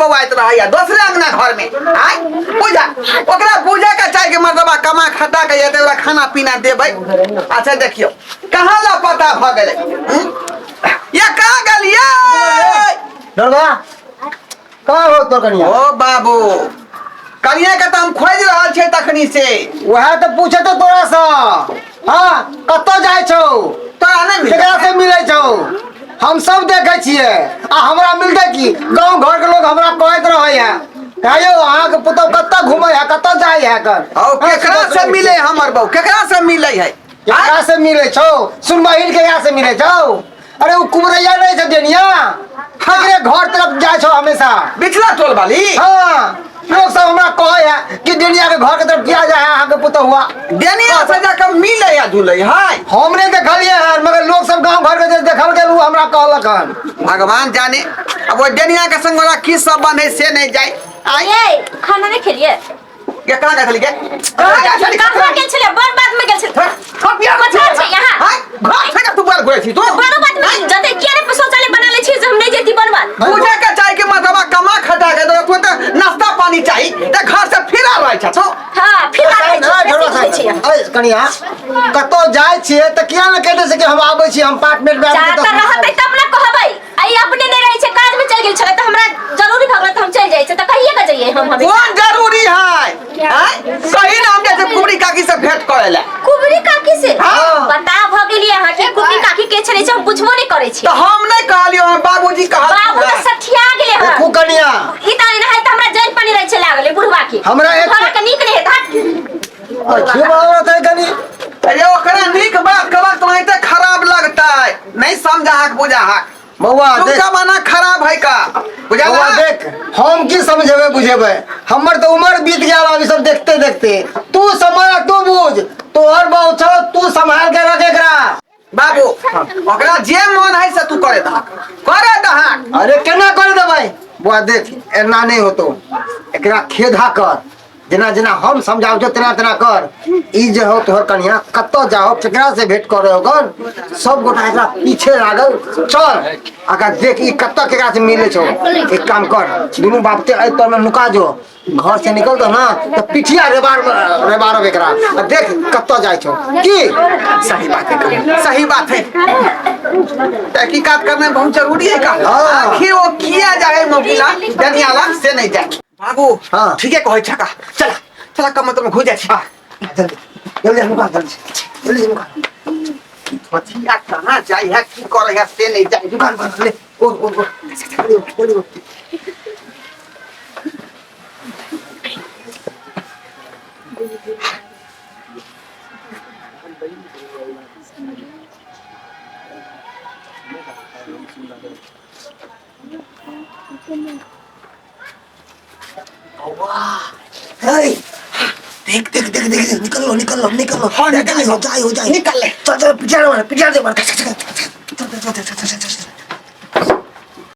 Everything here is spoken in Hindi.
बवाइत रहा दूसरे अंगना घर में आय पूजा ओकरा पूजा का चाय के मर्दबा कमा खटा के जेते ओकरा खाना पीना देबै। अच्छा देखियो कहाँ ला पता भ गेलै या कहाँ गेलियै डरवा कहाँ हो तो कनिया? ओ बाबू कनिया के तो हम खोज रहल छै तखनी से वह तो पूछे तो तोरा सा हाँ कतो जाय छौ तोरा नहीं मिले केकरा से मिले छौ हम सब देखे छिए आ हमरा मिलते की गांव घर के लोग हमरा कहत रहे है कहियो अहाँ के पुतो कत्ता घुमै है कत्ता जाय है कर औ केकरा से मिले हमर बहू केकरा से मिले है केकरा से मिले छौ सुनबहिन केकरा से मिले छौ? अरे वो कुमरैया नहीं छौ देनिया हमारे घर तरफ जाय छौ हमेशा बिचला टोल वाली हाँ लोग सब हमरा कहे है कि डेनिया के घर के तरफ किया जाए अहाँ के पुतो हुआ डेनिया से जाकर मिले या झूले है हमने देखलिए है मगर लोग सब गांव घर के जे देखल गेल हमरा कहलक हन भगवान जाने अब वो डेनिया के संग वाला की सब बने से नहीं जाए आइए खाना नहीं खेलिए ये कहां गए के कहां गेल छले बड़ बात में गेल छले कपिया मत छै यहां हां घर से का तू बार घुरे छी तो बड़ बात में जते किया रे शौचालय बना ले छी हम नहीं जेती बनवान पूजा का चाय के मतलब कमा खटा के तो नाश्ता पानी चाहिए ते घर से फिर आ रहा छ तो हां फिर आ रहे छी अरे कनिया कतो जाय छिए त किया न कहते से कि हम आबै छी हम अपार्टमेंट में आबै जाता रहतै तब न कहबै आई अपने नहीं रही छै काज में चल गेल छले त हमरा जरूरी भगला त हम चल जाय छै त कहिए के जाइए हम कौन जरूरी है सही नाम जैसे कुबरी काकी से भेंट करेला कुबरी काकी से हाँ। बता भ गेलिए अहाँ के कुबरी काकी के छले हम पूछबो नहीं करे छी तो हम नहीं कहलियो हम बाबूजी कहा बाबू त सठिया गेले ह देखू कनिया ई ताली न है त हमरा जल पानी रह छे लागले बुढ़वा के हमरा एक थोड़ा के नीक रहे था अच्छी बात है कनी अरे ओकरा नीक बात कहब तो इते खराब लगता है नहीं समझा हक बुझा हक बउआ तू देख जमाना खराब है का बुझा बउआ देख हम की समझेबे बुझेबे हमर तो उम्र बीत गया अभी सब देखते देखते तू समझ तू बुझ तोहर बहु छ तू संभाल के रख एकरा बाबू ओकरा जे मन है से तू करे दहा अरे केना कर देबै बुआ देख एना नहीं होतो एकरा खेधा कर जना जना हम समझाओ जो तेना तेना कर ई जे हो तोहर कन्या कत्तो जाओ केकरा से भेंट करे होगर सब गोटा एकरा पीछे लागल चल अगर देख ई कत्तो केकरा से मिले छो एक काम कर दुनु बाप ते तो में नुका जो घर से निकल दो ना तो पिठिया रेबार एकरा देख कत्तो जाय छो की सही बात है तहकीकात करना बहुत जरूरी है का आखिर वो किया जाए मोबिला दनियाला से नहीं जाए बाबू हां ठीक है कहै छका चला चला कम मतलब घुस जाय छी जल्दी जल्दी नुका जल्दी नुका पछिया कहां जाय है की करे है से नहीं जाए दुकान पर ले ओ देख देख देख देख निकल लो निकल लो निकल लो हो जाए निकल ले चल चल पिछाड़ दे मार